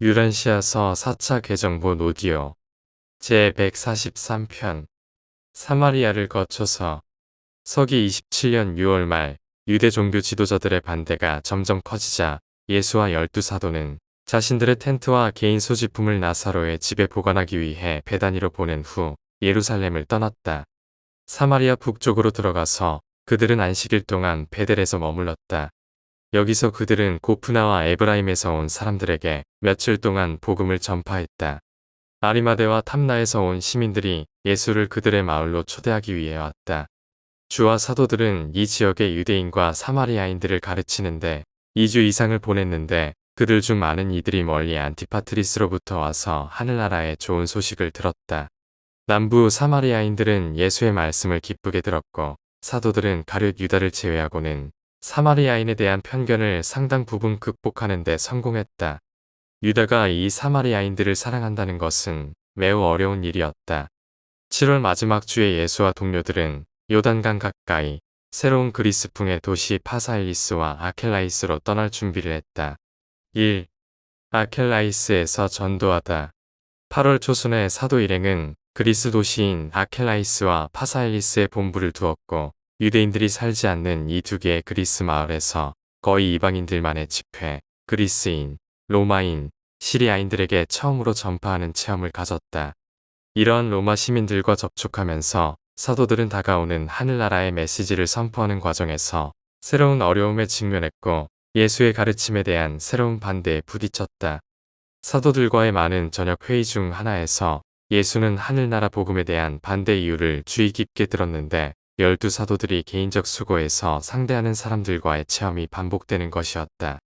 유란시아서 4차 개정본 오디오 제143편 사마리아를 거쳐서 서기 27년 6월 말 유대 종교 지도자들의 반대가 점점 커지자 예수와 12사도는 자신들의 텐트와 개인 소지품을 나사로의 집에 보관하기 위해 베다니로 보낸 후 예루살렘을 떠났다. 사마리아 북쪽으로 들어가서 그들은 안식일 동안 베델에서 머물렀다. 여기서 그들은 고프나와 에브라임에서 온 사람들에게 며칠 동안 복음을 전파했다. 아리마대와 탐나에서 온 시민들이 예수를 그들의 마을로 초대하기 위해 왔다. 주와 사도들은 이 지역의 유대인과 사마리아인들을 가르치는데 2주 이상을 보냈는데 그들 중 많은 이들이 멀리 안티파트리스로부터 와서 하늘나라의 좋은 소식을 들었다. 남부 사마리아인들은 예수의 말씀을 기쁘게 들었고 사도들은 가룟 유다를 제외하고는 사마리아인에 대한 편견을 상당 부분 극복하는 데 성공했다. 유다가 이 사마리아인들을 사랑한다는 것은 매우 어려운 일이었다. 7월 마지막 주에 예수와 동료들은 요단강 가까이 새로운 그리스풍의 도시 파사엘리스와 아켈라이스로 떠날 준비를 했다. 1. 아켈라이스에서 전도하다. 8월 초순에 사도 일행은 그리스 도시인 아켈라이스와 파사엘리스에 본부를 두었고 유대인들이 살지 않는 이 두 개의 그리스 마을에서 거의 이방인들만의 집회, 그리스인, 로마인, 시리아인들에게 처음으로 전파하는 체험을 가졌다. 이러한 로마 시민들과 접촉하면서 사도들은 다가오는 하늘나라의 메시지를 선포하는 과정에서 새로운 어려움에 직면했고 예수의 가르침에 대한 새로운 반대에 부딪혔다. 사도들과의 많은 저녁 회의 중 하나에서 예수는 하늘나라 복음에 대한 반대 이유를 주의 깊게 들었는데 12사도들이 개인적 수고에서 상대하는 사람들과의 체험이 반복되는 것이었다.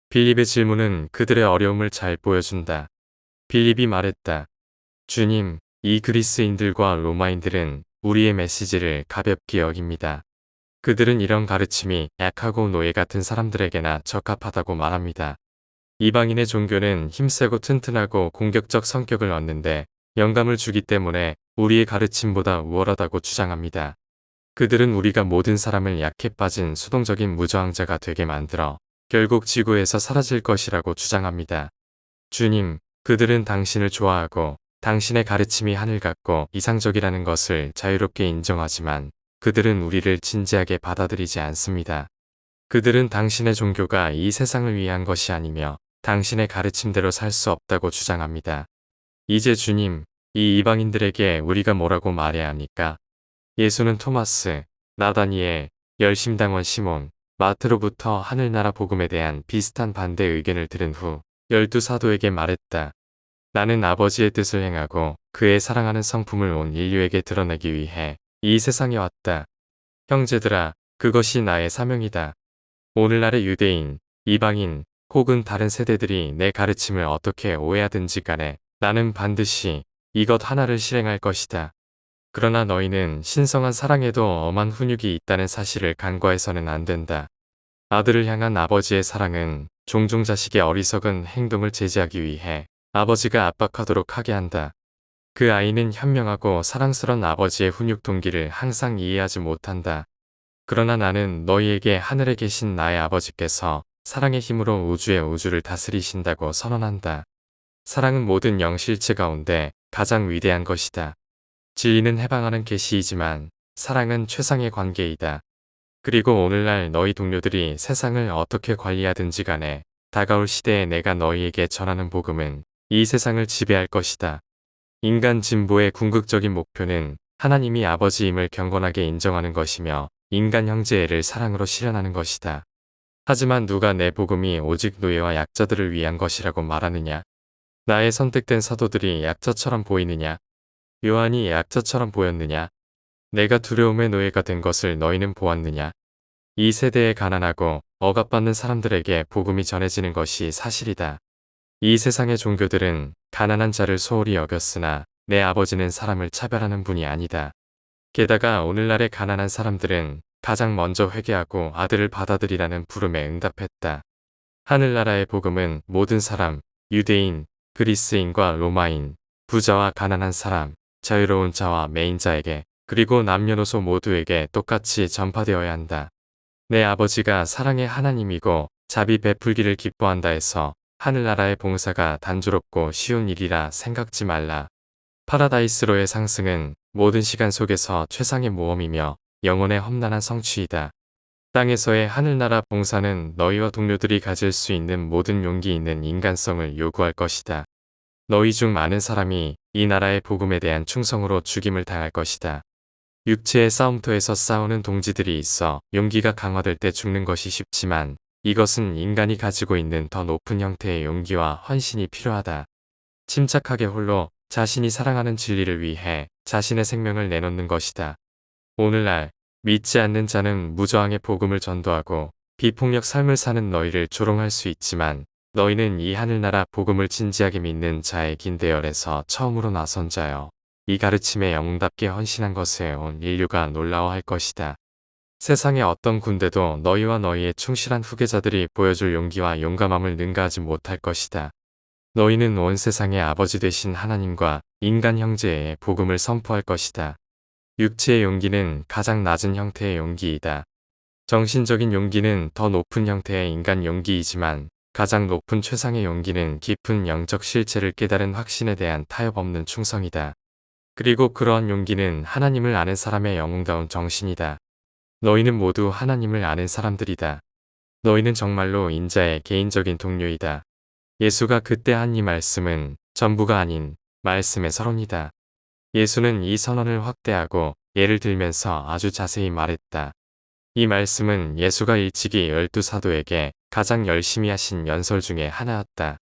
빌립의 질문은 그들의 어려움을 잘 보여준다. 빌립이 말했다. 주님, 이 그리스인들과 로마인들은 우리의 메시지를 가볍게 여깁니다. 그들은 이런 가르침이 약하고 노예 같은 사람들에게나 적합하다고 말합니다. 이방인의 종교는 힘세고 튼튼하고 공격적 성격을 얻는데 영감을 주기 때문에 우리의 가르침보다 우월하다고 주장합니다. 그들은 우리가 모든 사람을 약해 빠진 수동적인 무저항자가 되게 만들어 결국 지구에서 사라질 것이라고 주장합니다. 주님, 그들은 당신을 좋아하고 당신의 가르침이 하늘 같고 이상적이라는 것을 자유롭게 인정하지만 그들은 우리를 진지하게 받아들이지 않습니다. 그들은 당신의 종교가 이 세상을 위한 것이 아니며 당신의 가르침대로 살 수 없다고 주장합니다. 이제 주님, 이 이방인들에게 우리가 뭐라고 말해야 합니까? 예수는 토마스, 나다니엘, 열심당원 시몬, 마트로부터 하늘나라 복음에 대한 비슷한 반대 의견을 들은 후 12사도에게 말했다. 나는 아버지의 뜻을 행하고 그의 사랑하는 성품을 온 인류에게 드러내기 위해 이 세상에 왔다. 형제들아, 그것이 나의 사명이다. 오늘날의 유대인, 이방인, 혹은 다른 세대들이 내 가르침을 어떻게 오해하든지 간에 나는 반드시 이것 하나를 실행할 것이다. 그러나 너희는 신성한 사랑에도 엄한 훈육이 있다는 사실을 간과해서는 안 된다. 아들을 향한 아버지의 사랑은 종종 자식의 어리석은 행동을 제지하기 위해 아버지가 압박하도록 하게 한다. 그 아이는 현명하고 사랑스런 아버지의 훈육 동기를 항상 이해하지 못한다. 그러나 나는 너희에게 하늘에 계신 나의 아버지께서 사랑의 힘으로 우주의 우주를 다스리신다고 선언한다. 사랑은 모든 영실체 가운데 가장 위대한 것이다. 진리는 해방하는 계시이지만 사랑은 최상의 관계이다. 그리고 오늘날 너희 동료들이 세상을 어떻게 관리하든지 간에 다가올 시대에 내가 너희에게 전하는 복음은 이 세상을 지배할 것이다. 인간 진보의 궁극적인 목표는 하나님이 아버지임을 경건하게 인정하는 것이며 인간 형제애를 사랑으로 실현하는 것이다. 하지만 누가 내 복음이 오직 노예와 약자들을 위한 것이라고 말하느냐? 나의 선택된 사도들이 약자처럼 보이느냐? 요한이 약자처럼 보였느냐? 내가 두려움의 노예가 된 것을 너희는 보았느냐? 이 세대에 가난하고 억압받는 사람들에게 복음이 전해지는 것이 사실이다. 이 세상의 종교들은 가난한 자를 소홀히 여겼으나 내 아버지는 사람을 차별하는 분이 아니다. 게다가 오늘날의 가난한 사람들은 가장 먼저 회개하고 아들을 받아들이라는 부름에 응답했다. 하늘나라의 복음은 모든 사람, 유대인, 그리스인과 로마인, 부자와 가난한 사람, 자유로운 자와 매인자에게 그리고 남녀노소 모두에게 똑같이 전파되어야 한다. 내 아버지가 사랑의 하나님이고 자비 베풀기를 기뻐한다 해서 하늘나라의 봉사가 단조롭고 쉬운 일이라 생각지 말라. 파라다이스로의 상승은 모든 시간 속에서 최상의 모험이며 영혼의 험난한 성취이다. 땅에서의 하늘나라 봉사는 너희와 동료들이 가질 수 있는 모든 용기 있는 인간성을 요구할 것이다. 너희 중 많은 사람이 이 나라의 복음에 대한 충성으로 죽임을 당할 것이다. 육체의 싸움터에서 싸우는 동지들이 있어 용기가 강화될 때 죽는 것이 쉽지만 이것은 인간이 가지고 있는 더 높은 형태의 용기와 헌신이 필요하다. 침착하게 홀로 자신이 사랑하는 진리를 위해 자신의 생명을 내놓는 것이다. 오늘날 믿지 않는 자는 무저항의 복음을 전도하고 비폭력 삶을 사는 너희를 조롱할 수 있지만 너희는 이 하늘나라 복음을 진지하게 믿는 자의 긴 대열에서 처음으로 나선 자여. 이 가르침에 영웅답게 헌신한 것에 온 인류가 놀라워할 것이다. 세상의 어떤 군대도 너희와 너희의 충실한 후계자들이 보여줄 용기와 용감함을 능가하지 못할 것이다. 너희는 온 세상의 아버지 되신 하나님과 인간 형제의 복음을 선포할 것이다. 육체의 용기는 가장 낮은 형태의 용기이다. 정신적인 용기는 더 높은 형태의 인간 용기이지만 가장 높은 최상의 용기는 깊은 영적 실체를 깨달은 확신에 대한 타협 없는 충성이다. 그리고 그러한 용기는 하나님을 아는 사람의 영웅다운 정신이다. 너희는 모두 하나님을 아는 사람들이다. 너희는 정말로 인자의 개인적인 동료이다. 예수가 그때 한 이 말씀은 전부가 아닌 말씀의 서론이다. 예수는 이 선언을 확대하고 예를 들면서 아주 자세히 말했다. 이 말씀은 예수가 일찍이 12사도에게 가장 열심히 하신 연설 중에 하나였다.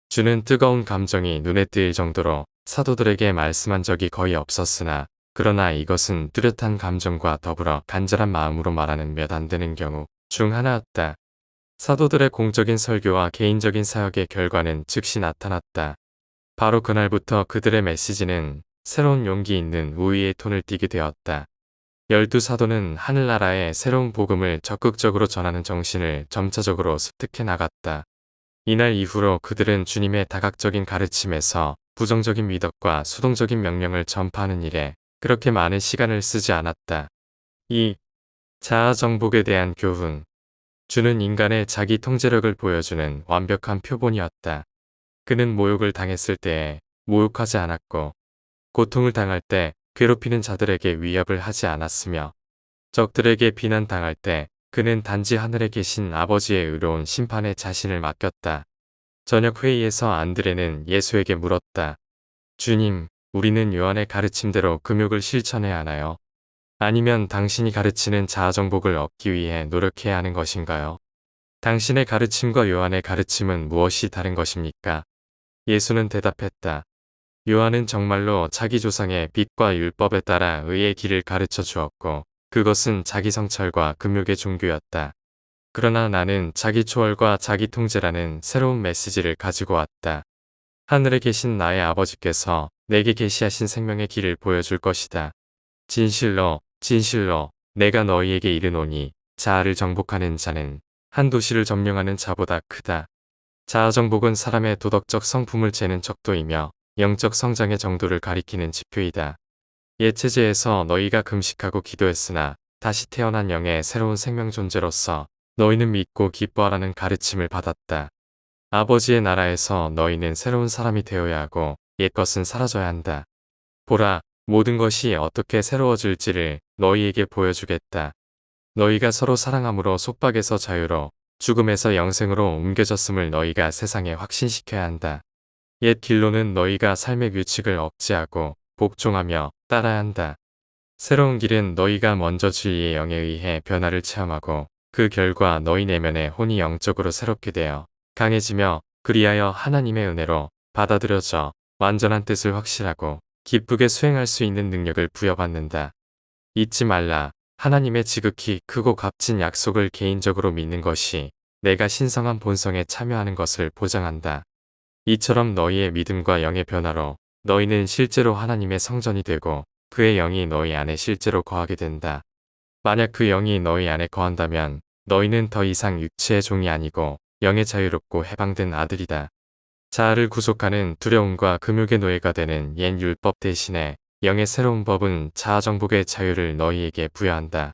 주는 뜨거운 감정이 눈에 띄일 정도로 사도들에게 말씀한 적이 거의 없었으나 그러나 이것은 뚜렷한 감정과 더불어 간절한 마음으로 말하는 몇 안 되는 경우 중 하나였다. 사도들의 공적인 설교와 개인적인 사역의 결과는 즉시 나타났다. 바로 그날부터 그들의 메시지는 새로운 용기 있는 우위의 톤을 띠게 되었다. 12사도는 하늘나라의 새로운 복음을 적극적으로 전하는 정신을 점차적으로 습득해 나갔다. 이날 이후로 그들은 주님의 다각적인 가르침에서 부정적인 미덕과 수동적인 명령을 전파하는 일에 그렇게 많은 시간을 쓰지 않았다. 이 자아 정복에 대한 교훈. 주는 인간의 자기 통제력을 보여주는 완벽한 표본이었다. 그는 모욕을 당했을 때에 모욕하지 않았고 고통을 당할 때 괴롭히는 자들에게 위협을 하지 않았으며 적들에게 비난당할 때 그는 단지 하늘에 계신 아버지의 의로운 심판에 자신을 맡겼다. 저녁 회의에서 안드레는 예수에게 물었다. 주님, 우리는 요한의 가르침대로 금욕을 실천해야 하나요? 아니면 당신이 가르치는 자아정복을 얻기 위해 노력해야 하는 것인가요? 당신의 가르침과 요한의 가르침은 무엇이 다른 것입니까? 예수는 대답했다. 요한은 정말로 자기 조상의 빛과 율법에 따라 의의 길을 가르쳐 주었고 그것은 자기 성찰과 금욕의 종교였다. 그러나 나는 자기 초월과 자기 통제라는 새로운 메시지를 가지고 왔다. 하늘에 계신 나의 아버지께서 내게 계시하신 생명의 길을 보여줄 것이다. 진실로 진실로 내가 너희에게 이르노니 자아를 정복하는 자는 한 도시를 점령하는 자보다 크다. 자아 정복은 사람의 도덕적 성품을 재는 척도이며 영적 성장의 정도를 가리키는 지표이다. 옛 체제에서 너희가 금식하고 기도했으나 다시 태어난 영의 새로운 생명 존재로서 너희는 믿고 기뻐하라는 가르침을 받았다. 아버지의 나라에서 너희는 새로운 사람이 되어야 하고 옛것은 사라져야 한다. 보라, 모든 것이 어떻게 새로워질지를 너희에게 보여주겠다. 너희가 서로 사랑함으로 속박에서 자유로 죽음에서 영생으로 옮겨졌음을 너희가 세상에 확신시켜야 한다. 옛 길로는 너희가 삶의 규칙을 억제하고 복종하며 따라야 한다. 새로운 길은 너희가 먼저 진리의 영에 의해 변화를 체험하고 그 결과 너희 내면의 혼이 영적으로 새롭게 되어 강해지며 그리하여 하나님의 은혜로 받아들여져 완전한 뜻을 확실하고 기쁘게 수행할 수 있는 능력을 부여받는다. 잊지 말라. 하나님의 지극히 크고 값진 약속을 개인적으로 믿는 것이 내가 신성한 본성에 참여하는 것을 보장한다. 이처럼 너희의 믿음과 영의 변화로 너희는 실제로 하나님의 성전이 되고 그의 영이 너희 안에 실제로 거하게 된다. 만약 그 영이 너희 안에 거한다면 너희는 더 이상 육체의 종이 아니고 영의 자유롭고 해방된 아들이다. 자아를 구속하는 두려움과 금욕의 노예가 되는 옛 율법 대신에 영의 새로운 법은 자아 정복의 자유를 너희에게 부여한다.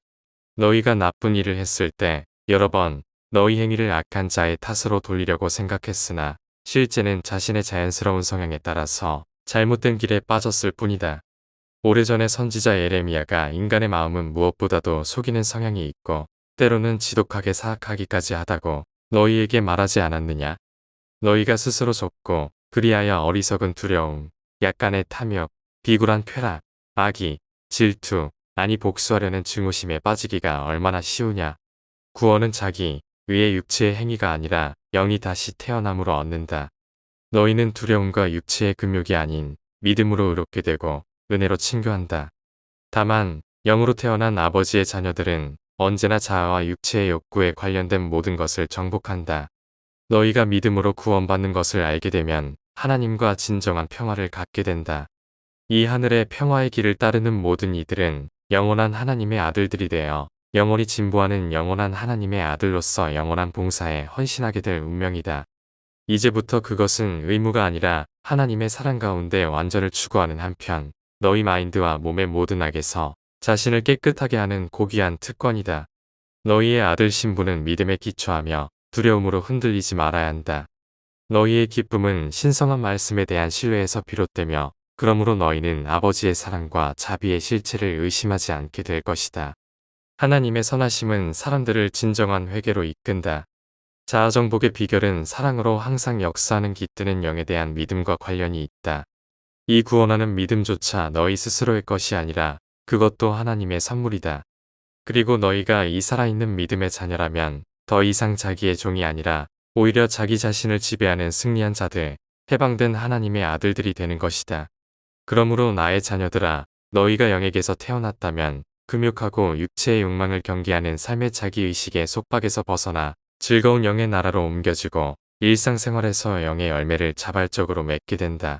너희가 나쁜 일을 했을 때 여러 번 너희 행위를 악한 자의 탓으로 돌리려고 생각했으나 실제는 자신의 자연스러운 성향에 따라서 잘못된 길에 빠졌을 뿐이다. 오래전에 선지자 예레미야가 인간의 마음은 무엇보다도 속이는 성향이 있고 때로는 지독하게 사악하기까지 하다고 너희에게 말하지 않았느냐? 너희가 스스로 좁고 그리하여 어리석은 두려움, 약간의 탐욕, 비굴한 쾌락, 악의, 질투, 아니 복수하려는 증오심에 빠지기가 얼마나 쉬우냐? 구원은 자기, 의의 육체의 행위가 아니라 영이 다시 태어남으로 얻는다. 너희는 두려움과 육체의 금욕이 아닌 믿음으로 의롭게 되고 은혜로 친교한다. 다만 영으로 태어난 아버지의 자녀들은 언제나 자아와 육체의 욕구에 관련된 모든 것을 정복한다. 너희가 믿음으로 구원받는 것을 알게 되면 하나님과 진정한 평화를 갖게 된다. 이 하늘의 평화의 길을 따르는 모든 이들은 영원한 하나님의 아들들이 되어 영원히 진보하는 영원한 하나님의 아들로서 영원한 봉사에 헌신하게 될 운명이다. 이제부터 그것은 의무가 아니라 하나님의 사랑 가운데 완전을 추구하는 한편 너희 마인드와 몸의 모든 악에서 자신을 깨끗하게 하는 고귀한 특권이다. 너희의 아들 신부는 믿음에 기초하며 두려움으로 흔들리지 말아야 한다. 너희의 기쁨은 신성한 말씀에 대한 신뢰에서 비롯되며 그러므로 너희는 아버지의 사랑과 자비의 실체를 의심하지 않게 될 것이다. 하나님의 선하심은 사람들을 진정한 회개로 이끈다. 자아정복의 비결은 사랑으로 항상 역사하는 깃드는 영에 대한 믿음과 관련이 있다. 이 구원하는 믿음조차 너희 스스로의 것이 아니라 그것도 하나님의 선물이다. 그리고 너희가 이 살아있는 믿음의 자녀라면 더 이상 자기의 종이 아니라 오히려 자기 자신을 지배하는 승리한 자들, 해방된 하나님의 아들들이 되는 것이다. 그러므로 나의 자녀들아, 너희가 영에게서 태어났다면 금욕하고 육체의 욕망을 경계하는 삶의 자기의식의 속박에서 벗어나 즐거운 영의 나라로 옮겨지고 일상생활에서 영의 열매를 자발적으로 맺게 된다.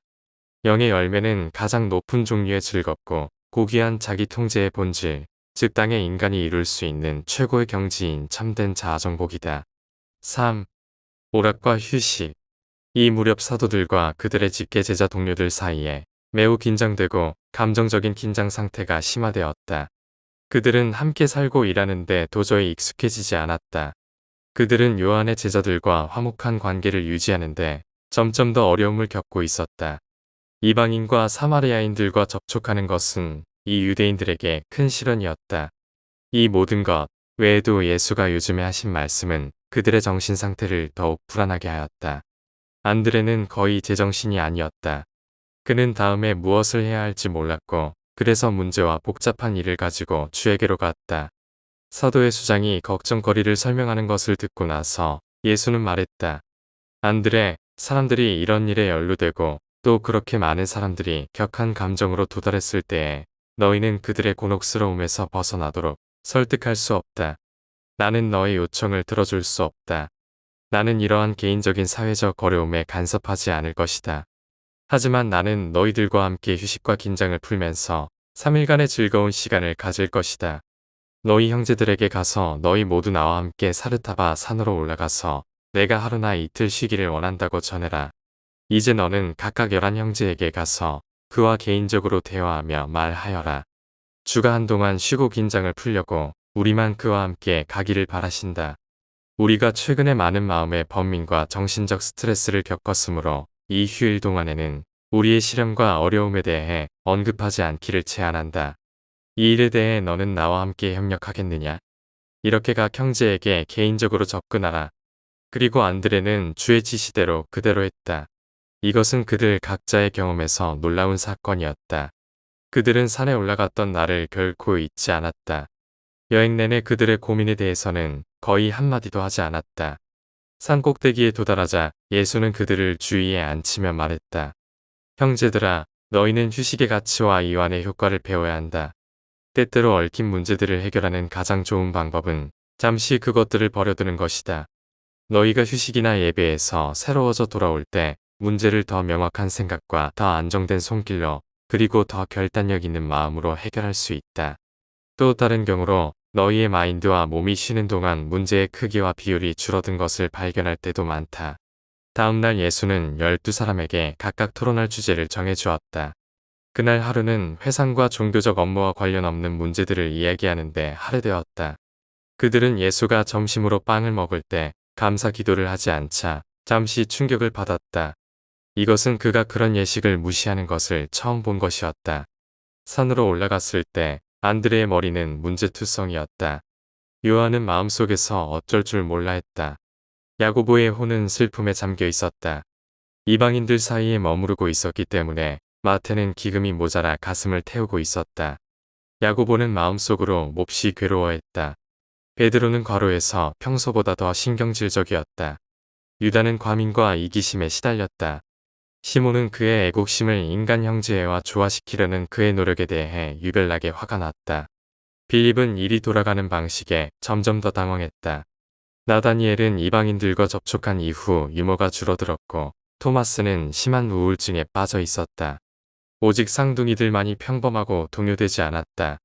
영의 열매는 가장 높은 종류의 즐겁고 고귀한 자기 통제의 본질, 즉 땅의 인간이 이룰 수 있는 최고의 경지인 참된 자아정복이다. 3. 오락과 휴식. 이 무렵 사도들과 그들의 직계 제자 동료들 사이에 매우 긴장되고 감정적인 긴장 상태가 심화되었다. 그들은 함께 살고 일하는데 도저히 익숙해지지 않았다. 그들은 요한의 제자들과 화목한 관계를 유지하는데 점점 더 어려움을 겪고 있었다. 이방인과 사마리아인들과 접촉하는 것은 이 유대인들에게 큰 시련이었다. 이 모든 것 외에도 예수가 요즘에 하신 말씀은 그들의 정신 상태를 더욱 불안하게 하였다. 안드레는 거의 제정신이 아니었다. 그는 다음에 무엇을 해야 할지 몰랐고 그래서 문제와 복잡한 일을 가지고 주에게로 갔다. 사도의 수장이 걱정거리를 설명하는 것을 듣고 나서 예수는 말했다. 안드레, 사람들이 이런 일에 연루되고 또 그렇게 많은 사람들이 격한 감정으로 도달했을 때에 너희는 그들의 곤혹스러움에서 벗어나도록 설득할 수 없다. 나는 너의 요청을 들어줄 수 없다. 나는 이러한 개인적인 사회적 어려움에 간섭하지 않을 것이다. 하지만 나는 너희들과 함께 휴식과 긴장을 풀면서 3일간의 즐거운 시간을 가질 것이다. 너희 형제들에게 가서 너희 모두 나와 함께 사르타바 산으로 올라가서 내가 하루나 이틀 쉬기를 원한다고 전해라. 이제 너는 각각 11 형제에게 가서 그와 개인적으로 대화하며 말하여라. 주가 한동안 쉬고 긴장을 풀려고 우리만 그와 함께 가기를 바라신다. 우리가 최근에 많은 마음의 번민과 정신적 스트레스를 겪었으므로 이 휴일 동안에는 우리의 시련과 어려움에 대해 언급하지 않기를 제안한다. 이 일에 대해 너는 나와 함께 협력하겠느냐? 이렇게 각 형제에게 개인적으로 접근하라. 그리고 안드레는 주의 지시대로 그대로 했다. 이것은 그들 각자의 경험에서 놀라운 사건이었다. 그들은 산에 올라갔던 날을 결코 잊지 않았다. 여행 내내 그들의 고민에 대해서는 거의 한마디도 하지 않았다. 산 꼭대기에 도달하자 예수는 그들을 주위에 앉히며 말했다. 형제들아, 너희는 휴식의 가치와 이완의 효과를 배워야 한다. 때때로 얽힌 문제들을 해결하는 가장 좋은 방법은 잠시 그것들을 버려두는 것이다. 너희가 휴식이나 예배에서 새로워져 돌아올 때 문제를 더 명확한 생각과 더 안정된 손길로 그리고 더 결단력 있는 마음으로 해결할 수 있다. 또 다른 경우로 너희의 마인드와 몸이 쉬는 동안 문제의 크기와 비율이 줄어든 것을 발견할 때도 많다. 다음날 예수는 12사람에게 각각 토론할 주제를 정해주었다. 그날 하루는 회상과 종교적 업무와 관련 없는 문제들을 이야기하는데 할애되었다. 그들은 예수가 점심으로 빵을 먹을 때 감사 기도를 하지 않자 잠시 충격을 받았다. 이것은 그가 그런 예식을 무시하는 것을 처음 본 것이었다. 산으로 올라갔을 때 안드레의 머리는 문제투성이었다. 요한은 마음속에서 어쩔 줄 몰라 했다. 야고보의 혼은 슬픔에 잠겨 있었다. 이방인들 사이에 머무르고 있었기 때문에 마태는 기금이 모자라 가슴을 태우고 있었다. 야고보는 마음속으로 몹시 괴로워했다. 베드로는 과로해서 평소보다 더 신경질적이었다. 유다는 과민과 이기심에 시달렸다. 시몬은 그의 애국심을 인간 형제와 조화시키려는 그의 노력에 대해 유별나게 화가 났다. 빌립은 일이 돌아가는 방식에 점점 더 당황했다. 나다니엘은 이방인들과 접촉한 이후 유머가 줄어들었고 토마스는 심한 우울증에 빠져 있었다. 오직 쌍둥이들만이 평범하고 동요되지 않았다.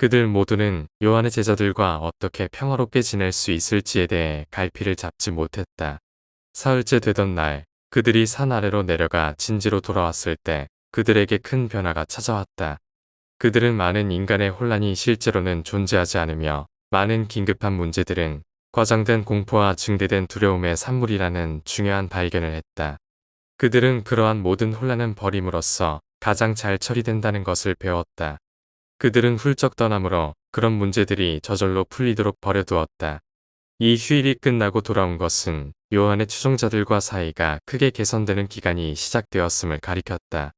그들 모두는 요한의 제자들과 어떻게 평화롭게 지낼 수 있을지에 대해 갈피를 잡지 못했다. 사흘째 되던 날 그들이 산 아래로 내려가 진지로 돌아왔을 때 그들에게 큰 변화가 찾아왔다. 그들은 많은 인간의 혼란이 실제로는 존재하지 않으며 많은 긴급한 문제들은 과장된 공포와 증대된 두려움의 산물이라는 중요한 발견을 했다. 그들은 그러한 모든 혼란은 버림으로써 가장 잘 처리된다는 것을 배웠다. 그들은 훌쩍 떠남으로 그런 문제들이 저절로 풀리도록 버려두었다. 이 휴일이 끝나고 돌아온 것은 요한의 추종자들과 사이가 크게 개선되는 기간이 시작되었음을 가리켰다.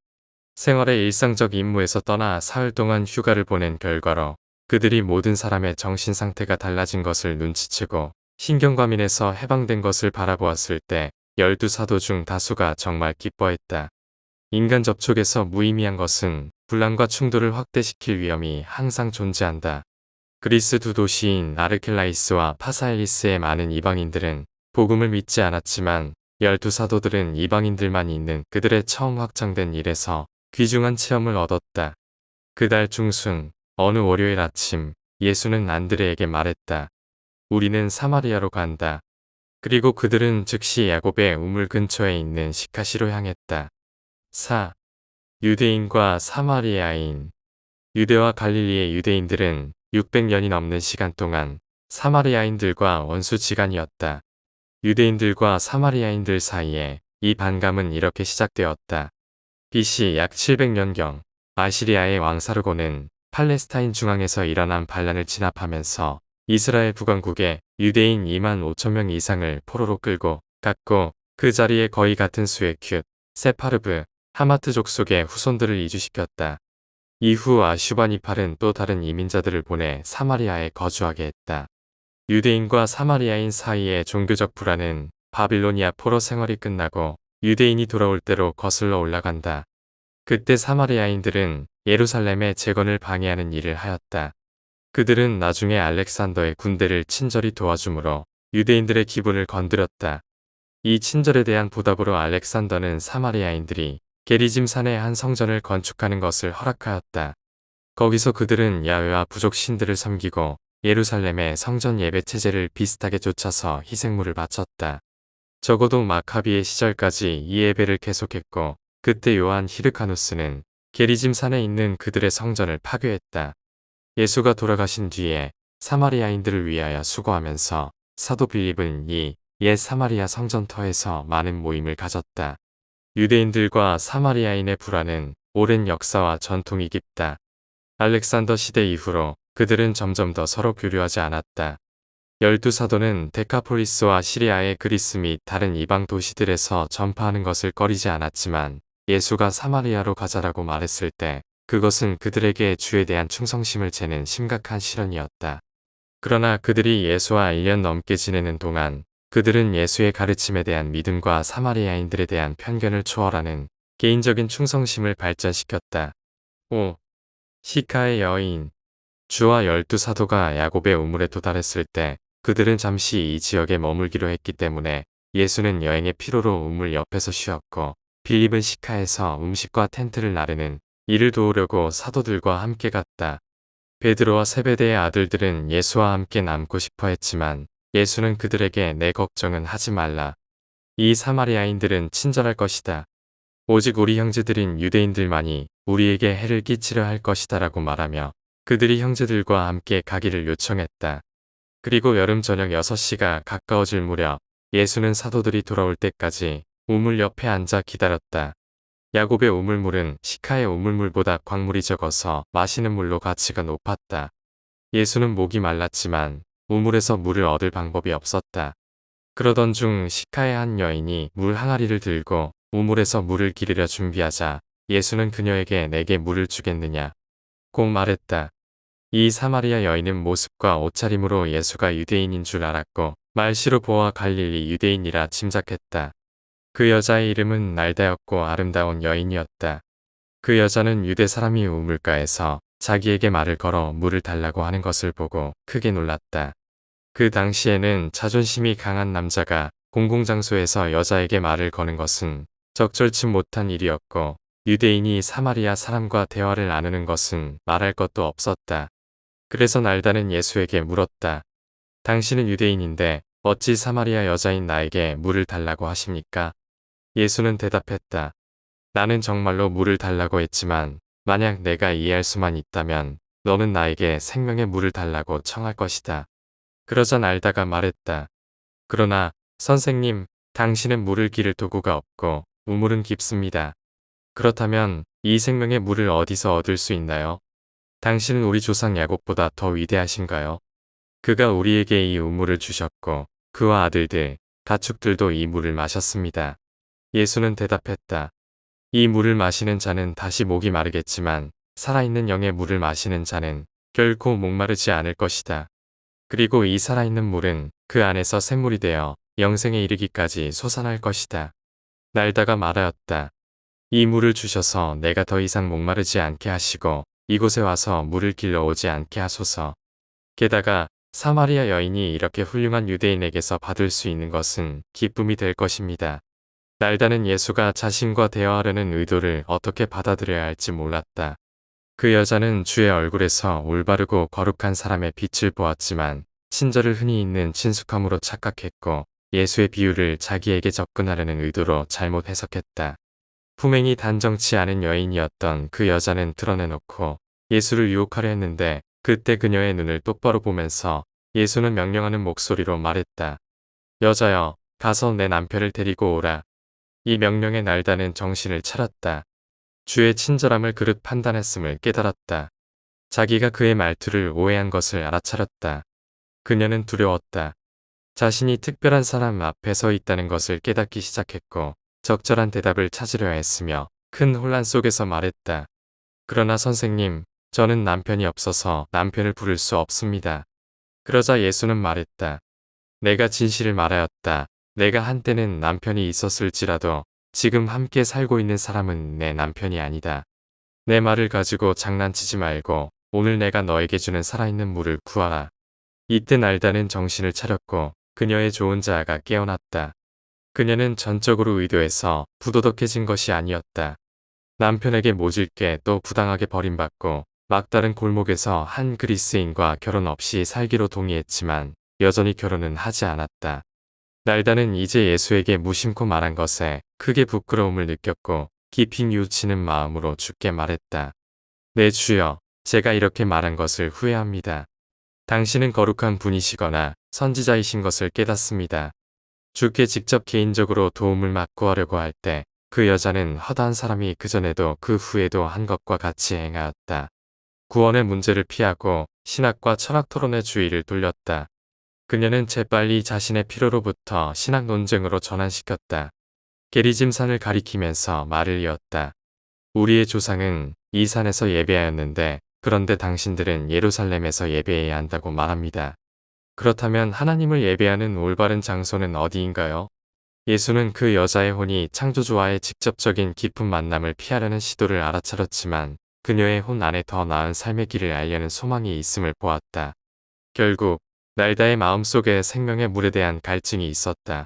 생활의 일상적 임무에서 떠나 사흘 동안 휴가를 보낸 결과로 그들이 모든 사람의 정신 상태가 달라진 것을 눈치채고 신경과민에서 해방된 것을 바라보았을 때 12사도 중 다수가 정말 기뻐했다. 인간 접촉에서 무의미한 것은 분란과 충돌을 확대시킬 위험이 항상 존재한다. 그리스 두 도시인 아르켈라이스와 파사엘리스의 많은 이방인들은 복음을 믿지 않았지만 12사도들은 이방인들만 있는 그들의 처음 확장된 일에서 귀중한 체험을 얻었다. 그달 중순 어느 월요일 아침 예수는 안드레에게 말했다. 우리는 사마리아로 간다. 그리고 그들은 즉시 야곱의 우물 근처에 있는 시카시로 향했다. 4. 유대인과 사마리아인. 유대와 갈릴리의 유대인들은 600년이 넘는 시간 동안 사마리아인들과 원수지간이었다. 유대인들과 사마리아인들 사이에 이 반감은 이렇게 시작되었다. BC 약 700년경 아시리아의 왕 사르곤은 팔레스타인 중앙에서 일어난 반란을 진압하면서 이스라엘 북왕국에 유대인 2만 5천 명 이상을 포로로 끌고 갔고 그 자리에 거의 같은 수의 큐, 세파르브, 하마트족 속의 후손들을 이주시켰다. 이후 아슈바니팔은 또 다른 이민자들을 보내 사마리아에 거주하게 했다. 유대인과 사마리아인 사이의 종교적 불화는 바빌로니아 포로 생활이 끝나고 유대인이 돌아올 때로 거슬러 올라간다. 그때 사마리아인들은 예루살렘의 재건을 방해하는 일을 하였다. 그들은 나중에 알렉산더의 군대를 친절히 도와주므로 유대인들의 기분을 건드렸다. 이 친절에 대한 보답으로 알렉산더는 사마리아인들이 게리짐 산에 한 성전을 건축하는 것을 허락하였다. 거기서 그들은 야훼와 부족 신들을 섬기고 예루살렘의 성전 예배 체제를 비슷하게 좇아서 희생물을 바쳤다. 적어도 마카비의 시절까지 이 예배를 계속했고 그때 요한 히르카누스는 게리짐 산에 있는 그들의 성전을 파괴했다. 예수가 돌아가신 뒤에 사마리아인들을 위하여 수고하면서 사도 빌립은 이 옛 사마리아 성전터에서 많은 모임을 가졌다. 유대인들과 사마리아인의 불화는 오랜 역사와 전통이 깊다. 알렉산더 시대 이후로 그들은 점점 더 서로 교류하지 않았다. 12사도는 데카폴리스와 시리아의 그리스 및 다른 이방 도시들에서 전파하는 것을 꺼리지 않았지만 예수가 사마리아로 가자라고 말했을 때 그것은 그들에게 주에 대한 충성심을 재는 심각한 시련이었다. 그러나 그들이 예수와 1년 넘게 지내는 동안 그들은 예수의 가르침에 대한 믿음과 사마리아인들에 대한 편견을 초월하는 개인적인 충성심을 발전시켰다. 5. 시카의 여인. 주와 12사도가 야곱의 우물에 도달했을 때 그들은 잠시 이 지역에 머물기로 했기 때문에 예수는 여행의 피로로 우물 옆에서 쉬었고 빌립은 시카에서 음식과 텐트를 나르는 일을 도우려고 사도들과 함께 갔다. 베드로와 세베대의 아들들은 예수와 함께 남고 싶어 했지만 예수는 그들에게 내 걱정은 하지 말라. 이 사마리아인들은 친절할 것이다. 오직 우리 형제들인 유대인들만이 우리에게 해를 끼치려 할 것이다 라고 말하며 그들이 형제들과 함께 가기를 요청했다. 그리고 여름 저녁 6시가 가까워질 무렵 예수는 사도들이 돌아올 때까지 우물 옆에 앉아 기다렸다. 야곱의 우물물은 시카의 우물물보다 광물이 적어서 마시는 물로 가치가 높았다. 예수는 목이 말랐지만 우물에서 물을 얻을 방법이 없었다. 그러던 중 시카의 한 여인이 물 항아리를 들고 우물에서 물을 기르려 준비하자 예수는 그녀에게 내게 물을 주겠느냐 고 말했다. 이 사마리아 여인은 모습과 옷차림으로 예수가 유대인인 줄 알았고 말씨로 보아 갈릴리 유대인이라 짐작했다. 그 여자의 이름은 날다였고 아름다운 여인이었다. 그 여자는 유대 사람이 우물가에서 자기에게 말을 걸어 물을 달라고 하는 것을 보고 크게 놀랐다. 그 당시에는 자존심이 강한 남자가 공공장소에서 여자에게 말을 거는 것은 적절치 못한 일이었고 유대인이 사마리아 사람과 대화를 나누는 것은 말할 것도 없었다. 그래서 날다는 예수에게 물었다. 당신은 유대인인데 어찌 사마리아 여자인 나에게 물을 달라고 하십니까? 예수는 대답했다. 나는 정말로 물을 달라고 했지만 만약 내가 이해할 수만 있다면 너는 나에게 생명의 물을 달라고 청할 것이다. 그러자 날다가 말했다. 그러나 선생님, 당신은 물을 기를 도구가 없고 우물은 깊습니다. 그렇다면 이 생명의 물을 어디서 얻을 수 있나요? 당신은 우리 조상 야곱보다 더 위대하신가요? 그가 우리에게 이 우물을 주셨고 그와 아들들, 가축들도 이 물을 마셨습니다. 예수는 대답했다. 이 물을 마시는 자는 다시 목이 마르겠지만 살아있는 영의 물을 마시는 자는 결코 목마르지 않을 것이다. 그리고 이 살아있는 물은 그 안에서 샘물이 되어 영생에 이르기까지 솟아날 것이다. 날다가 말하였다. 이 물을 주셔서 내가 더 이상 목마르지 않게 하시고 이곳에 와서 물을 길러오지 않게 하소서. 게다가 사마리아 여인이 이렇게 훌륭한 유대인에게서 받을 수 있는 것은 기쁨이 될 것입니다. 날다는 예수가 자신과 대화하려는 의도를 어떻게 받아들여야 할지 몰랐다. 그 여자는 주의 얼굴에서 올바르고 거룩한 사람의 빛을 보았지만 친절을 흔히 있는 친숙함으로 착각했고 예수의 비유를 자기에게 접근하려는 의도로 잘못 해석했다. 품행이 단정치 않은 여인이었던 그 여자는 드러내놓고 예수를 유혹하려 했는데 그때 그녀의 눈을 똑바로 보면서 예수는 명령하는 목소리로 말했다. 여자여, 가서 내 남편을 데리고 오라. 이 명령에 날다는 정신을 차렸다. 주의 친절함을 그릇 판단했음을 깨달았다. 자기가 그의 말투를 오해한 것을 알아차렸다. 그녀는 두려웠다. 자신이 특별한 사람 앞에 서 있다는 것을 깨닫기 시작했고 적절한 대답을 찾으려 했으며 큰 혼란 속에서 말했다. 그러나 선생님, 저는 남편이 없어서 남편을 부를 수 없습니다. 그러자 예수는 말했다. 내가 진실을 말하였다. 내가 한때는 남편이 있었을지라도 지금 함께 살고 있는 사람은 내 남편이 아니다. 내 말을 가지고 장난치지 말고 오늘 내가 너에게 주는 살아있는 물을 구하라. 이때 날다는 정신을 차렸고 그녀의 좋은 자아가 깨어났다. 그녀는 전적으로 의도해서 부도덕해진 것이 아니었다. 남편에게 모질게 또 부당하게 버림받고 막다른 골목에서 한 그리스인과 결혼 없이 살기로 동의했지만 여전히 결혼은 하지 않았다. 날다는 이제 예수에게 무심코 말한 것에 크게 부끄러움을 느꼈고 깊이 뉘우치는 마음으로 주께 말했다. 내 주여, 제가 이렇게 말한 것을 후회합니다. 당신은 거룩한 분이시거나 선지자이신 것을 깨닫습니다. 주께 직접 개인적으로 도움을 맡고 하려고 할 때 그 여자는 허다한 사람이 그전에도 그 후에도 한 것과 같이 행하였다. 구원의 문제를 피하고 신학과 철학 토론의 주의를 돌렸다. 그녀는 재빨리 자신의 필요로부터 신학 논쟁으로 전환시켰다. 게리짐산을 가리키면서 말을 이었다. 우리의 조상은 이 산에서 예배하였는데 그런데 당신들은 예루살렘에서 예배해야 한다고 말합니다. 그렇다면 하나님을 예배하는 올바른 장소는 어디인가요? 예수는 그 여자의 혼이 창조주와의 직접적인 깊은 만남을 피하려는 시도를 알아차렸지만 그녀의 혼 안에 더 나은 삶의 길을 알려는 소망이 있음을 보았다. 결국 날다의 마음속에 생명의 물에 대한 갈증이 있었다.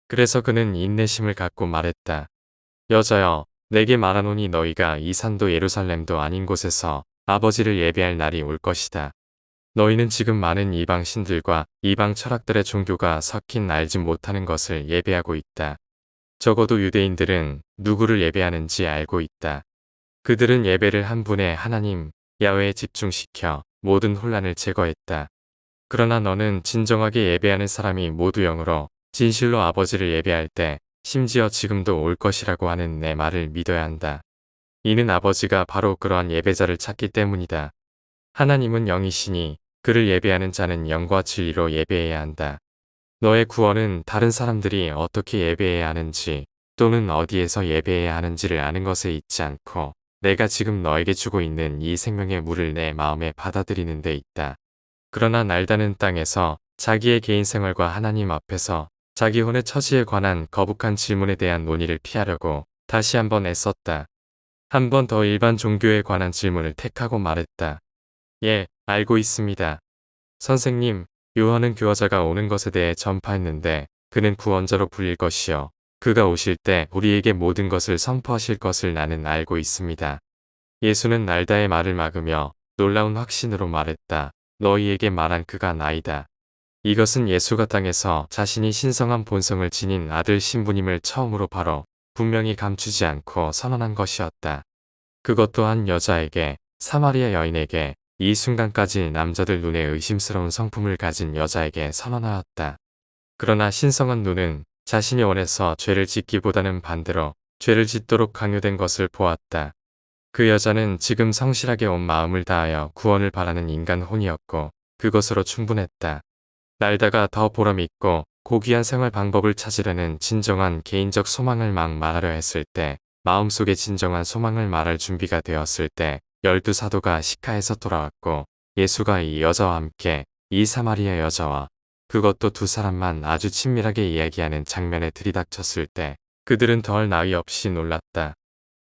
그래서 그는 인내심을 갖고 말했다. 여자여, 내게 말하노니 너희가 이 산도 예루살렘도 아닌 곳에서 아버지를 예배할 날이 올 것이다. 너희는 지금 많은 이방 신들과 이방 철학들의 종교가 섞인 알지 못하는 것을 예배하고 있다. 적어도 유대인들은 누구를 예배하는지 알고 있다. 그들은 예배를 한 분의 하나님, 야훼에 집중시켜 모든 혼란을 제거했다. 그러나 너는 진정하게 예배하는 사람이 모두 영으로 진실로 아버지를 예배할 때 심지어 지금도 올 것이라고 하는 내 말을 믿어야 한다. 이는 아버지가 바로 그러한 예배자를 찾기 때문이다. 하나님은 영이시니 그를 예배하는 자는 영과 진리로 예배해야 한다. 너의 구원은 다른 사람들이 어떻게 예배해야 하는지 또는 어디에서 예배해야 하는지를 아는 것에 있지 않고 내가 지금 너에게 주고 있는 이 생명의 물을 내 마음에 받아들이는 데 있다. 그러나 날다는 땅에서 자기의 개인 생활과 하나님 앞에서 자기 혼의 처지에 관한 거북한 질문에 대한 논의를 피하려고 다시 한번 애썼다. 한 번 더 일반 종교에 관한 질문을 택하고 말했다. 예, 알고 있습니다. 선생님, 요한은 교화자가 오는 것에 대해 전파했는데 그는 구원자로 불릴 것이요. 그가 오실 때 우리에게 모든 것을 선포하실 것을 나는 알고 있습니다. 예수는 날다의 말을 막으며 놀라운 확신으로 말했다. 너희에게 말한 그가 나이다. 이것은 예수가 땅에서 자신이 신성한 본성을 지닌 아들 신부님을 처음으로 바로 분명히 감추지 않고 선언한 것이었다. 그것도 한 여자에게, 사마리아 여인에게, 이 순간까지 남자들 눈에 의심스러운 성품을 가진 여자에게 선언하였다. 그러나 신성한 눈은 자신이 원해서 죄를 짓기보다는 반대로 죄를 짓도록 강요된 것을 보았다. 그 여자는 지금 성실하게 온 마음을 다하여 구원을 바라는 인간 혼이었고 그것으로 충분했다. 날다가 더 보람있고 고귀한 생활 방법을 찾으려는 진정한 개인적 소망을 막 말하려 했을 때 마음속에 진정한 소망을 말할 준비가 되었을 때 12사도가 시카에서 돌아왔고 예수가 이 여자와 함께 이 사마리아 여자와 그것도 두 사람만 아주 친밀하게 이야기하는 장면에 들이닥쳤을 때 그들은 덜 나위 없이 놀랐다.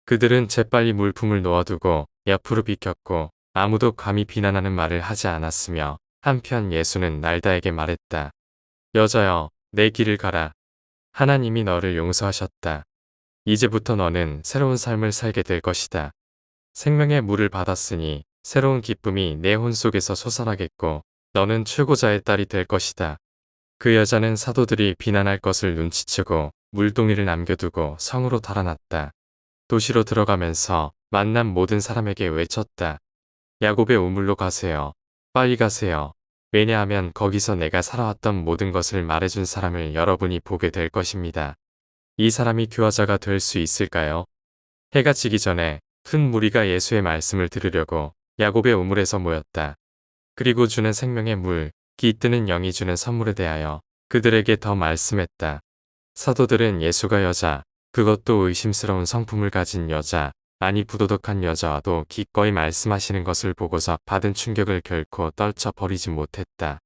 그들은 재빨리 물품을 놓아두고 옆으로 비켰고 아무도 감히 비난하는 말을 하지 않았으며 한편 예수는 날다에게 말했다. 여자여, 내 길을 가라. 하나님이 너를 용서하셨다. 이제부터 너는 새로운 삶을 살게 될 것이다. 생명의 물을 받았으니 새로운 기쁨이 내 혼 속에서 솟아나겠고 너는 최고자의 딸이 될 것이다. 그 여자는 사도들이 비난할 것을 눈치채고 물동이를 남겨두고 성으로 달아났다. 도시로 들어가면서 만난 모든 사람에게 외쳤다. 야곱의 우물로 가세요. 빨리 가세요. 왜냐하면 거기서 내가 살아왔던 모든 것을 말해준 사람을 여러분이 보게 될 것입니다. 이 사람이 교화자가 될 수 있을까요? 해가 지기 전에 큰 무리가 예수의 말씀을 들으려고 야곱의 우물에서 모였다. 그리고 주는 생명의 물, 기뜨는 영이 주는 선물에 대하여 그들에게 더 말씀했다. 사도들은 예수가 여자, 그것도 의심스러운 성품을 가진 여자, 아니 부도덕한 여자와도 기꺼이 말씀하시는 것을 보고서 받은 충격을 결코 떨쳐버리지 못했다.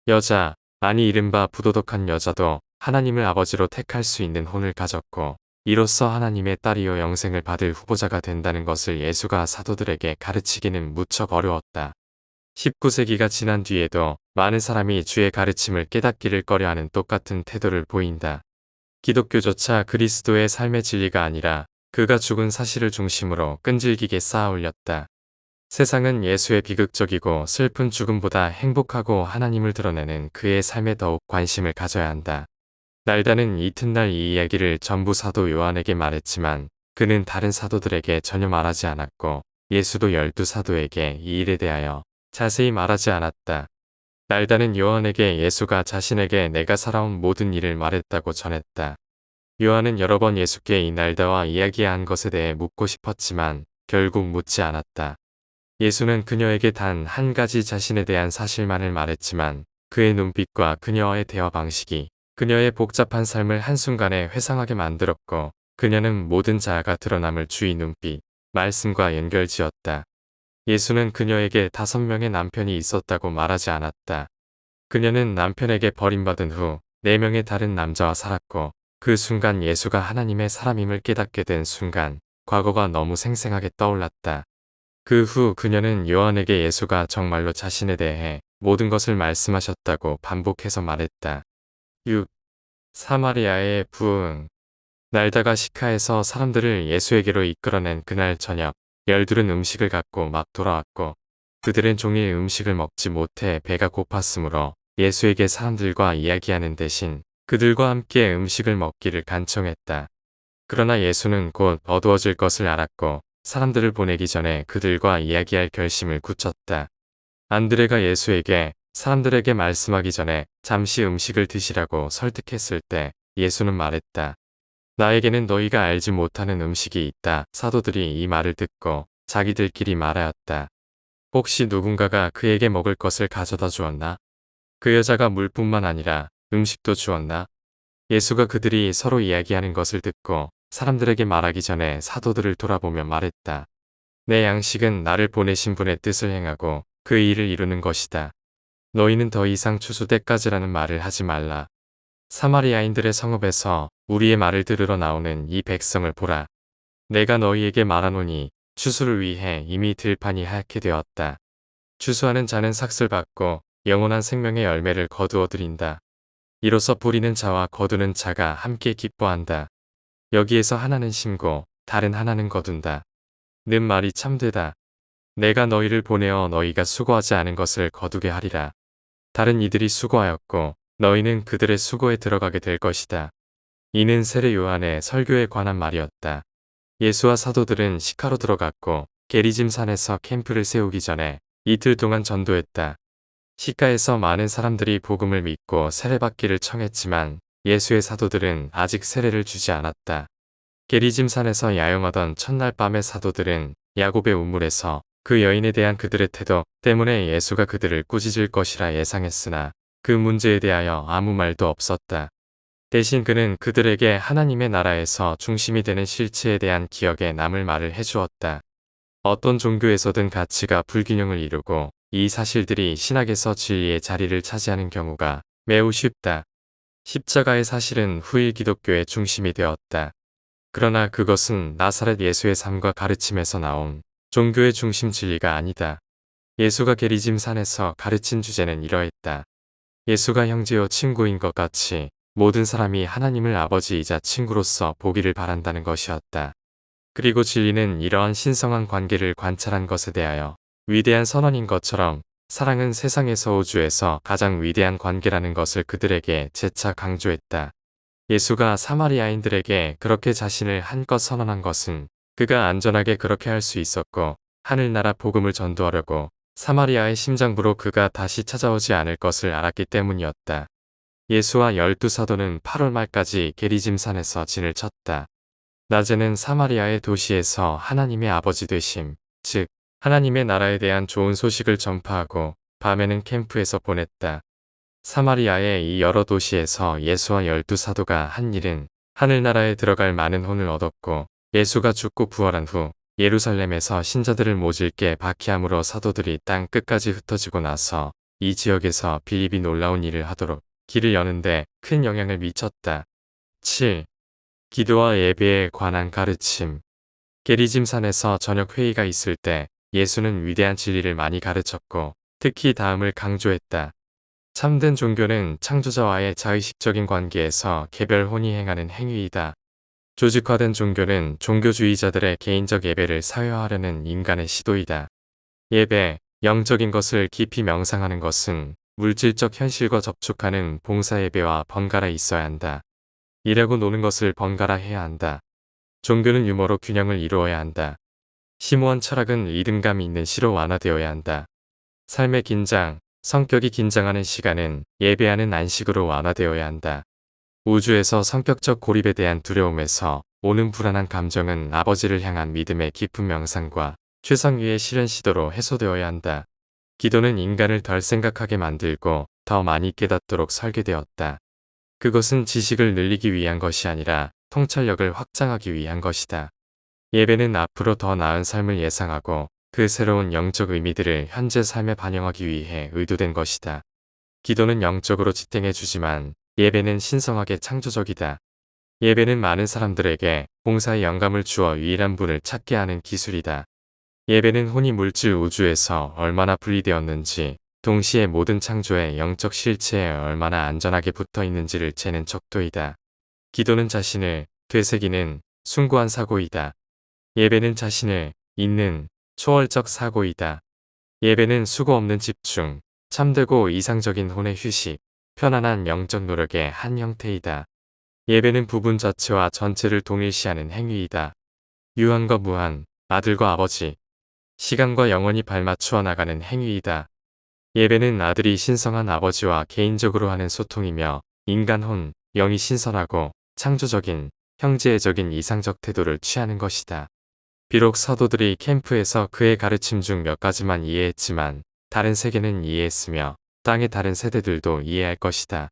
여자, 아니 이른바 부도덕한 여자도 하나님을 아버지로 택할 수 있는 혼을 가졌고 이로써 하나님의 딸이요 영생을 받을 후보자가 된다는 것을 예수가 사도들에게 가르치기는 무척 어려웠다. 19세기가 지난 뒤에도 많은 사람이 주의 가르침을 깨닫기를 꺼려하는 똑같은 태도를 보인다. 기독교조차 그리스도의 삶의 진리가 아니라 그가 죽은 사실을 중심으로 끈질기게 쌓아 올렸다. 세상은 예수의 비극적이고 슬픈 죽음보다 행복하고 하나님을 드러내는 그의 삶에 더욱 관심을 가져야 한다. 날다는 이튿날 이 이야기를 전부 사도 요한에게 말했지만 그는 다른 사도들에게 전혀 말하지 않았고 예수도 12사도에게 이 일에 대하여 자세히 말하지 않았다. 날다는 요한에게 예수가 자신에게 내가 살아온 모든 일을 말했다고 전했다. 요한은 여러 번 예수께 이 날다와 이야기한 것에 대해 묻고 싶었지만 결국 묻지 않았다. 예수는 그녀에게 단 한 가지 자신에 대한 사실만을 말했지만 그의 눈빛과 그녀와의 대화 방식이 그녀의 복잡한 삶을 한순간에 회상하게 만들었고 그녀는 모든 자아가 드러남을 주의 눈빛, 말씀과 연결지었다. 예수는 그녀에게 5명의 남편이 있었다고 말하지 않았다. 그녀는 남편에게 버림받은 후 4명의 다른 남자와 살았고 그 순간 예수가 하나님의 사람임을 깨닫게 된 순간 과거가 너무 생생하게 떠올랐다. 그 후 그녀는 요한에게 예수가 정말로 자신에 대해 모든 것을 말씀하셨다고 반복해서 말했다. 6. 사마리아의 부흥. 날다가 시카에서 사람들을 예수에게로 이끌어낸 그날 저녁, 12은 음식을 갖고 막 돌아왔고 그들은 종일 음식을 먹지 못해 배가 고팠으므로 예수에게 사람들과 이야기하는 대신 그들과 함께 음식을 먹기를 간청했다. 그러나 예수는 곧 어두워질 것을 알았고 사람들을 보내기 전에 그들과 이야기할 결심을 굳혔다. 안드레가 예수에게 사람들에게 말씀하기 전에 잠시 음식을 드시라고 설득했을 때 예수는 말했다. 나에게는 너희가 알지 못하는 음식이 있다. 사도들이 이 말을 듣고 자기들끼리 말하였다. 혹시 누군가가 그에게 먹을 것을 가져다 주었나? 그 여자가 물뿐만 아니라 음식도 주었나? 예수가 그들이 서로 이야기하는 것을 듣고 사람들에게 말하기 전에 사도들을 돌아보며 말했다. 내 양식은 나를 보내신 분의 뜻을 행하고 그 일을 이루는 것이다. 너희는 더 이상 추수 때까지라는 말을 하지 말라. 사마리아인들의 성읍에서 우리의 말을 들으러 나오는 이 백성을 보라. 내가 너희에게 말하노니 추수를 위해 이미 들판이 하얗게 되었다. 추수하는 자는 삭슬 받고 영원한 생명의 열매를 거두어 드린다. 이로써 부리는 자와 거두는 자가 함께 기뻐한다. 여기에서 하나는 심고 다른 하나는 거둔다. 는 말이 참되다. 내가 너희를 보내어 너희가 수고하지 않은 것을 거두게 하리라. 다른 이들이 수고하였고 너희는 그들의 수고에 들어가게 될 것이다. 이는 세례 요한의 설교에 관한 말이었다. 예수와 사도들은 시카로 들어갔고 게리짐 산에서 캠프를 세우기 전에 이틀 동안 전도했다. 시카에서 많은 사람들이 복음을 믿고 세례받기를 청했지만 예수의 사도들은 아직 세례를 주지 않았다. 게리짐 산에서 야영하던 첫날 밤의 사도들은 야곱의 우물에서 그 여인에 대한 그들의 태도 때문에 예수가 그들을 꾸짖을 것이라 예상했으나 그 문제에 대하여 아무 말도 없었다. 대신 그는 그들에게 하나님의 나라에서 중심이 되는 실체에 대한 기억에 남을 말을 해주었다. 어떤 종교에서든 가치가 불균형을 이루고 이 사실들이 신학에서 진리의 자리를 차지하는 경우가 매우 쉽다. 십자가의 사실은 후일 기독교의 중심이 되었다. 그러나 그것은 나사렛 예수의 삶과 가르침에서 나온 종교의 중심 진리가 아니다. 예수가 게리짐 산에서 가르친 주제는 이러했다. 예수가 형제요 친구인 것 같이 모든 사람이 하나님을 아버지이자 친구로서 보기를 바란다는 것이었다. 그리고 진리는 이러한 신성한 관계를 관찰한 것에 대하여 위대한 선언인 것처럼 사랑은 세상에서 우주에서 가장 위대한 관계라는 것을 그들에게 재차 강조했다. 예수가 사마리아인들에게 그렇게 자신을 한껏 선언한 것은 그가 안전하게 그렇게 할 수 있었고 하늘나라 복음을 전도하려고 사마리아의 심장부로 그가 다시 찾아오지 않을 것을 알았기 때문이었다. 예수와 12사도는 8월 말까지 게리짐 산에서 진을 쳤다. 낮에는 사마리아의 도시에서 하나님의 아버지 되심, 즉 하나님의 나라에 대한 좋은 소식을 전파하고 밤에는 캠프에서 보냈다. 사마리아의 이 여러 도시에서 예수와 12사도가 한 일은 하늘나라에 들어갈 많은 혼을 얻었고 예수가 죽고 부활한 후 예루살렘에서 신자들을 모질게 박해함으로 사도들이 땅 끝까지 흩어지고 나서 이 지역에서 빌립이 놀라운 일을 하도록 길을 여는데 큰 영향을 미쳤다. 7. 기도와 예배에 관한 가르침. 게리짐 산에서 저녁 회의가 있을 때 예수는 위대한 진리를 많이 가르쳤고 특히 다음을 강조했다. 참된 종교는 창조자와의 자의식적인 관계에서 개별혼이 행하는 행위이다. 조직화된 종교는 종교주의자들의 개인적 예배를 사회화하려는 인간의 시도이다. 예배, 영적인 것을 깊이 명상하는 것은 물질적 현실과 접촉하는 봉사예배와 번갈아 있어야 한다. 일하고 노는 것을 번갈아 해야 한다. 종교는 유머로 균형을 이루어야 한다. 심오한 철학은 리듬감 있는 시로 완화되어야 한다. 삶의 긴장, 성격이 긴장하는 시간은 예배하는 안식으로 완화되어야 한다. 우주에서 성격적 고립에 대한 두려움에서 오는 불안한 감정은 아버지를 향한 믿음의 깊은 명상과 최상위의 실현 시도로 해소되어야 한다. 기도는 인간을 덜 생각하게 만들고 더 많이 깨닫도록 설계되었다. 그것은 지식을 늘리기 위한 것이 아니라 통찰력을 확장하기 위한 것이다. 예배는 앞으로 더 나은 삶을 예상하고 그 새로운 영적 의미들을 현재 삶에 반영하기 위해 의도된 것이다. 기도는 영적으로 지탱해주지만 예배는 신성하게 창조적이다. 예배는 많은 사람들에게 봉사의 영감을 주어 유일한 분을 찾게 하는 기술이다. 예배는 혼이 물질 우주에서 얼마나 분리되었는지 동시에 모든 창조의 영적 실체에 얼마나 안전하게 붙어 있는지를 재는 척도이다. 기도는 자신을 되새기는 숭고한 사고이다. 예배는 자신을 잇는 초월적 사고이다. 예배는 수고 없는 집중, 참되고 이상적인 혼의 휴식, 편안한 영적 노력의 한 형태이다. 예배는 부분 자체와 전체를 동일시하는 행위이다. 유한과 무한, 아들과 아버지, 시간과 영원히 발맞추어 나가는 행위이다. 예배는 아들이 신성한 아버지와 개인적으로 하는 소통이며 인간 혼, 영이 신선하고 창조적인 형제애적인 이상적 태도를 취하는 것이다. 비록 사도들이 캠프에서 그의 가르침 중 몇 가지만 이해했지만 다른 세계는 이해했으며 땅의 다른 세대들도 이해할 것이다.